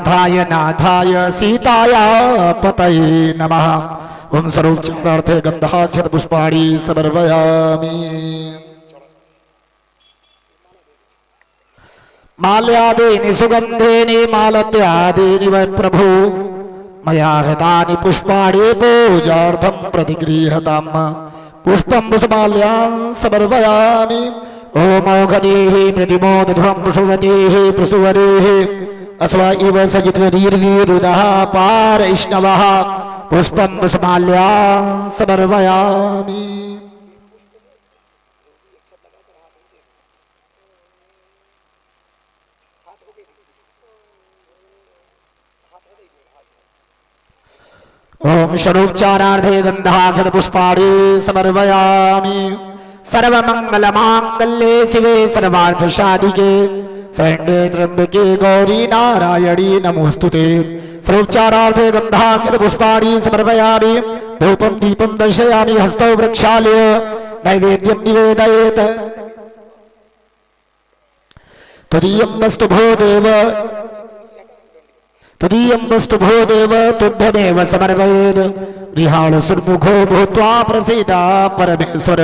नाथाय नाथाय सीताया पतये नमः। ओम स्वरूपचारार्थे गंधाक्षत पुष्पाणि समर्पयामि। माल्यादीनि सुगंधेनि मालत्यादीनि वै प्रभु मया हृतानि पुष्पाणि पूजार्थं प्रतिगृह्यताम्। पुष्पं पुष्पमाल्यान् समर्पयामि। ओम औषधेः प्रतिमोदध्वं प्रसुवतेः प्रसुवरेः अस्वा इव सजितवीर्वीरुदः पारैष्णवः पुष्पं पुष्पमाल्यान् समर्पयामि। ओम षडोपचारार्थे गंधाक्षत पुष्पाणि समर्पयामि। सर्वमंगलमांगल्ये शिवे सर्वार्थ साधिके शरण्ये त्र्यंबके गौरी नारायणी नमोस्तुते। षडोपचारार्थे गंधाक्षत पुष्पाणि समर्पयामि। धूपं दीपं दर्शयामि हस्तौ प्रक्षाल्य नैवेद्यं निवेदयेत्। तदीयं वस्तु भो देव तदीयं वस्तु भो देव तुभ्यमेव समर्पयेत्। गृहाण सुर्मुखो भूत्वा प्रसीदा परमेश्वर।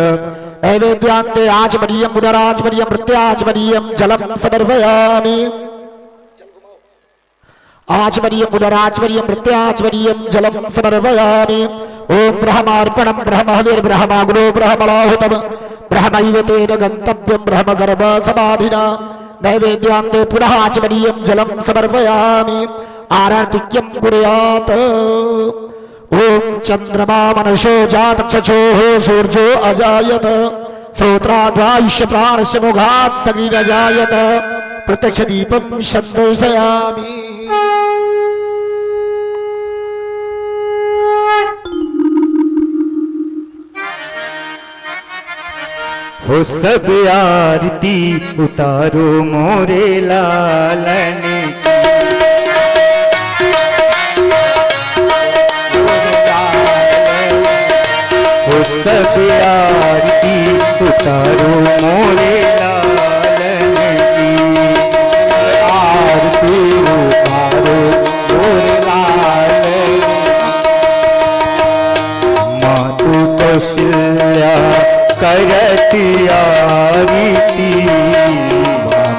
नैवेद्यान्ते आचमनीयं पुनराचमनीयं प्रत्याचमनीयं जलं समर्पयामि। आचमनीयं पुनराचमनीयं प्रत्याचमनीयं जलं समर्पयामि। ओम ब्रह्मार्पणं ब्रह्महविर्ब्रह्माग्नो ब्रह्मणाहुतं ब्रह्मैव तेन गन्तव्यं ब्रह्मगर्भ समाधिना। नैवेद्यान्ते पुनः आचमनीयं जलं समर्पयामि। आरतिक्यं कुर्यात्। ओम चंद्रमा मनसो जात चक्षुः सूर्यो अजायत श्रोत्राद्वायुष्य प्राणस्य मुखात् अग्निरजायत। प्रत्यक्ष दीपं संदर्शयामि। हो सब आरती उतारो मोरे लालन की। हो सब आरती उतारो मोरे लालन की। आरती उतारो मोरे लालन। मातु कौशल्या करती आरती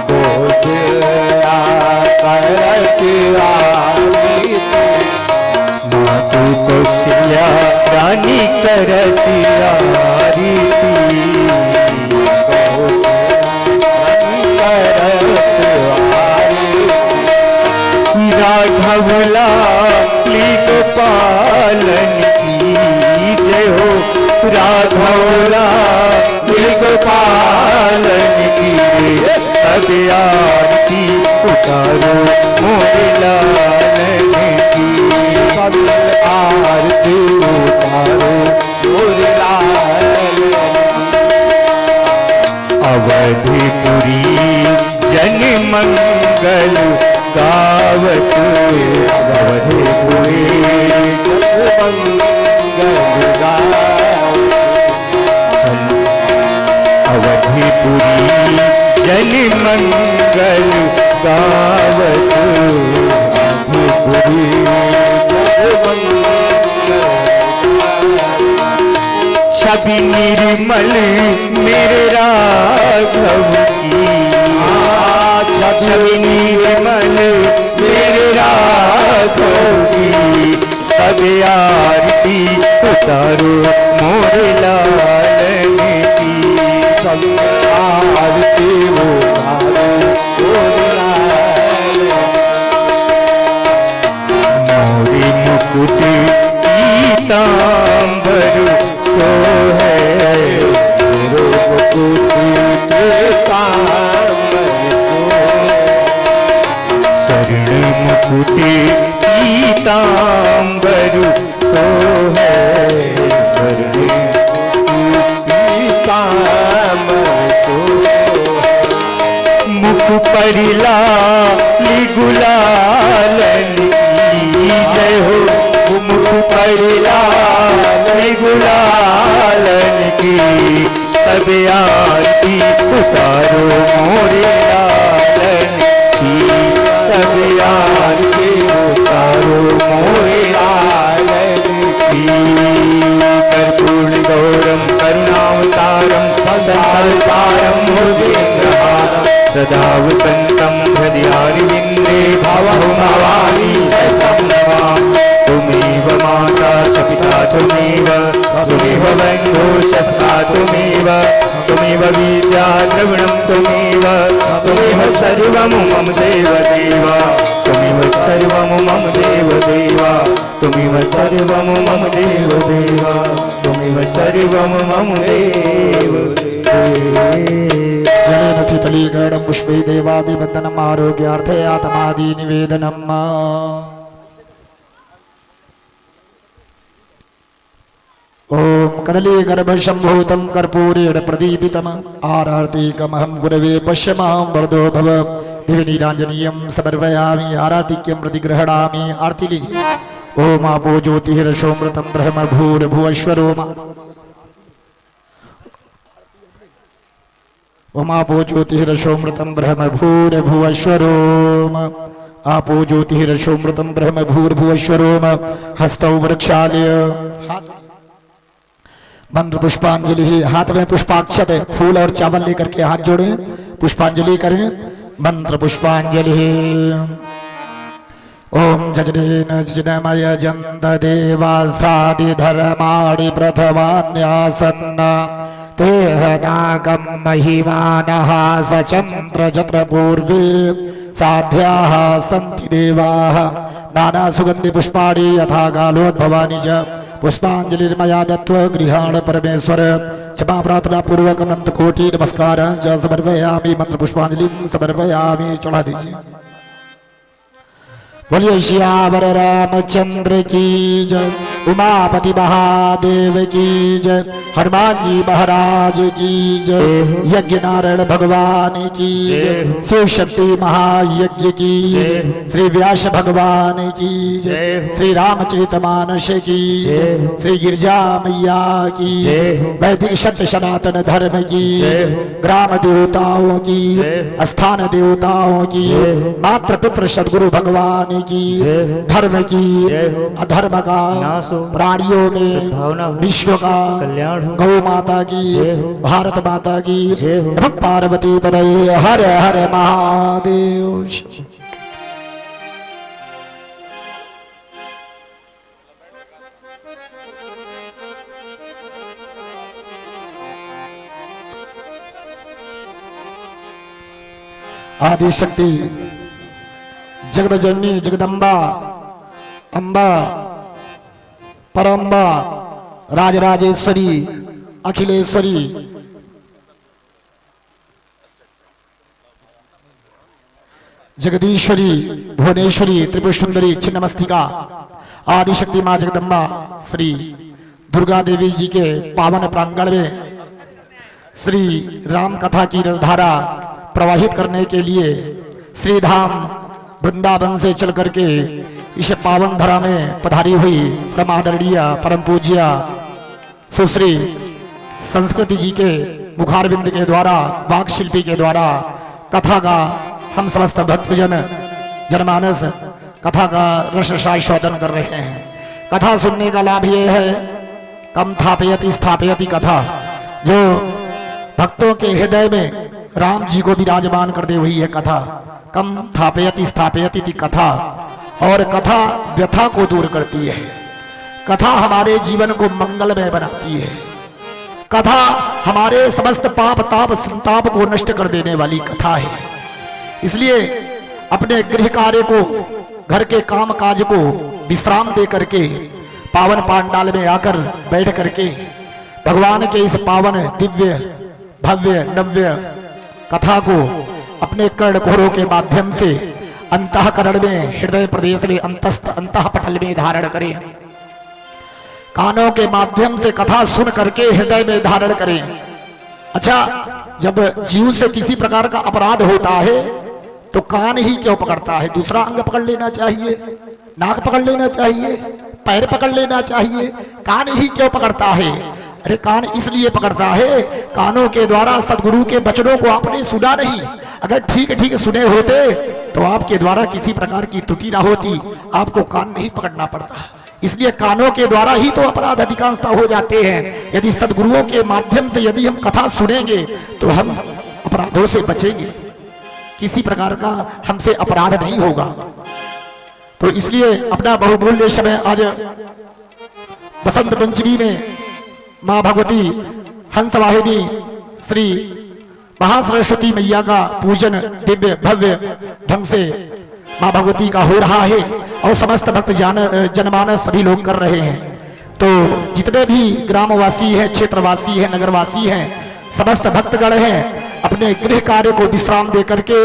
कौशल्या करती आरती। मातु कौशल्या रानी करती आरती राघवला गोपालन की जय हो। राघवला गोपालन की सब आरती उतारो मोरे लालन की। सब आरती उतारो मोरे लालन। अवधिपुरी जन मंगल गावत। अवधिपुरी जन मंगल गावत। अवधिपुरी जन मंगल गावत। अवधिपुरी जन मंगल। छवि निर्मल मेरे राघव की। छवि निर्मल मेरे राघव की। सब आरती उतारो मोरे लालन की। सब आरती उतारो मोरे लालन। मोरे मुकुट पीतांबर सोहे। मोरे मुकुट पीतांबर शरण मुकुट पीतांबर सोहे। शरण पीतांबर सोहे। मुख पर लाल गुलालन की जय हो। मुख पर लाल गुलालन की। सब आरती उतारो मोरे लालन की। सब आरती सदा वसन्तं हृदयारविन्दे भावं भवानी सतं नमामि। त्वमेव माता च पिता त्वमेव बन्धो शस्ता त्वमेव विद्या द्रविणं त्वमेव सर्वं मम देवदेव त्वमेव सर्वं मम देवदेव त्वमेव सर्वं मम देवदेव त्वमेव सर्वं मम देवदेव। जलेन शीतलीकरणं पुष्पै देवादिवन्दनम् आरोग्यार्थे आत्मादि निवेदनम्। ओम कदली गर्भ संभूतं कर्पूरेण प्रदीपितम् आरतीकमहं गुरवे पश्यमां वरदो भव दिव्यनीराञ्जनीयं समर्पयामि आरातिक्यं प्रतिगृह्णामि। आरती लीजिए। ओम आपो ज्योतिरसोमृतं ब्रह्म भूर्भुवस्वरोम ओम आपो ज्योतिरसोमृतं ब्रह्म भूर्भुवस्वरोम आपो ज्योतिरसोमृतं ब्रह्म भूर्भुवस्वरोम हस्तौ वृक्षालय मंत्र पुष्पांजलि। हाथ में पुष्पाक्षत फूल और चावल लेकर के हाथ जोड़े पुष्पांजलि करें। मंत्र पुष्पांजलि। ओम जजनेन जजनमय जन्त देवास्त्रादि धर्माणि प्रथमान्यासन्न तेह नागम महिमानः सचन्द्र जत्र पूर्वे साध्याः सन्ति देवाः नाना सुगंधि पुष्पाणि यथा गालोद्भवानि च पुष्पांजलिर्मया दत्त्वा गृहाण परमेश्वर क्षमा प्रार्थना पूर्वक अनंत कोटि नमस्कार च समर्पयामि। मंत्र पुष्पांजलि समर्पयामि। चढ़ा दीजिए। बोलिए श्यावर रामचंद्र की जय उमापति महादेव की जय हनुमान जी महाराज की जय यज्ञ नारायण भगवान की जय शिव शक्ति महायज्ञ की जय श्री व्यास भगवान की जय श्री रामचरितमानस की जय श्री गिरजा मैया की वैदिक सत्य सनातन धर्म की ग्राम देवताओं की स्थान देवताओं की मात्र पितृ सदगुरु भगवान की धर्म की अधर्म का प्राणियों में विश्व का गौ माता की भारत माता की पार्वती पदये हर हर महादेव। आदि शक्ति जगत जननी जगदम्बा अम्बा परम्बा राजराजेश्वरी अखिलेश्वरी जगदीश्वरी भुवनेश्वरी त्रिपुर सुंदरी छिन्नमस्तिका आदिशक्ति मां जगदम्बा श्री दुर्गा देवी जी के पावन प्रांगण में श्री राम कथा की रसधारा प्रवाहित करने के लिए श्री धाम वृंदावन से चल करके इस पावन धरा में पधारी हुई परम आदरणीय परम पूज्य सुश्री संस्कृति जी के मुखारविंद के द्वारा वाक शिल्पी के द्वारा कथा का हम समस्त भक्तजन जनमानस कथा का रस आस्वादन कर रहे हैं। कथा सुनने का लाभ ये है कम थापयति स्थापयति कथा जो भक्तों के हृदय में राम जी को विराजमान कर दे हुई है कथा कम थापयति स्थापयति कथा और कथा व्यथा को दूर करती है। कथा हमारे जीवन को मंगलमय बनाती है। कथा हमारे समस्त पाप ताप संताप को नष्ट कर देने वाली कथा है। इसलिए अपने गृह कार्य को घर के काम काज को विश्राम दे करके पावन पांडाल में आकर बैठ करके भगवान के इस पावन दिव्य भव्य नव्य कथा को अपने कर्णकोरों के माध्यम से अंतःकरण में हृदय प्रदेश में अंतस्थ अंतःपटल में धारण करें। कानों के माध्यम से कथा सुन करके हृदय में धारण करें। अच्छा, जब जीव से किसी प्रकार का अपराध होता है तो कान ही क्यों पकड़ता है? दूसरा अंग पकड़ लेना चाहिए, नाक पकड़ लेना चाहिए, पैर पकड़ लेना चाहिए, कान ही क्यों पकड़ता है? अरे कान इसलिए पकड़ता है, कानों के द्वारा सदगुरु के वचनों को आपने सुना नहीं। अगर ठीक ठीक सुने होते तो आपके द्वारा किसी प्रकार की त्रुटि ना होती, आपको कान नहीं पकड़ना पड़ता। इसलिए कानों के द्वारा ही तो अपराध अधिकांशता हो जाते हैं। यदि सदगुरुओं के माध्यम से यदि हम कथा सुनेंगे तो हम अपराधों से बचेंगे। किसी प्रकार का हमसे अपराध नहीं होगा। तो इसलिए अपना बहुमूल्य समय आज बसंत पंचमी में मां भगवती हंस वाहिनी श्री महासरस्वती मैया का पूजन दिव्य भव्य ढंग से मां भगवती का हो रहा है और समस्त भक्त जनमानस सभी लोग कर रहे हैं। तो जितने भी ग्रामवासी हैं, क्षेत्रवासी हैं, नगरवासी हैं, समस्त भक्तगण हैं, अपने गृह कार्य को विश्राम दे करके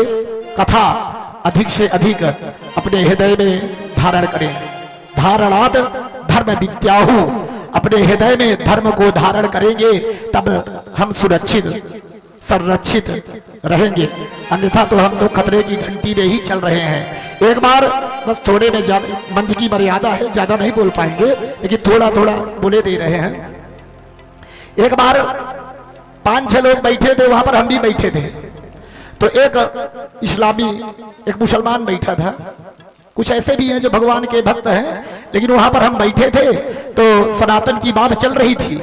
कथा अधिक से अधिक अपने हृदय में धारण करें। धारणात् धर्म विद्याहु, अपने हृदय में धर्म को धारण करेंगे तब हम सुरक्षित संरक्षित रहेंगे, अन्यथा तो हम तो खतरे की घंटी में ही चल रहे हैं। एक बार बस थोड़े में ज्यादा मंच की मर्यादा है, ज्यादा नहीं बोल पाएंगे, लेकिन थोड़ा थोड़ा बोले दे रहे हैं। एक बार 5-6 लोग बैठे थे, वहां पर हम भी बैठे थे। तो एक इस्लामी एक मुसलमान बैठा था, कुछ ऐसे भी हैं जो भगवान के भक्त हैं, लेकिन वहां पर हम बैठे थे तो सनातन की बात चल रही थी।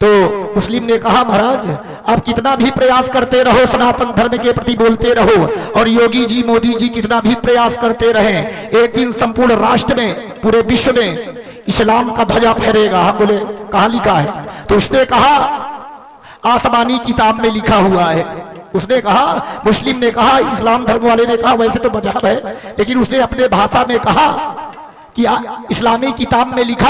तो मुस्लिम ने कहा, महाराज आप कितना भी प्रयास करते रहो, सनातन धर्म के प्रति बोलते रहो, और योगी जी मोदी जी कितना भी प्रयास करते रहे, एक दिन संपूर्ण राष्ट्र में पूरे विश्व में इस्लाम का ध्वजा फहरेगा। हम बोले कहाँ लिखा है? तो उसने कहा आसमानी किताब में लिखा हुआ है। उसने कहा, मुस्लिम ने कहा, इस्लाम धर्म वाले ने कहा वैसे तो मजहब है, लेकिन उसने अपने भाषा में कहा कि इस्लामी किताब में लिखा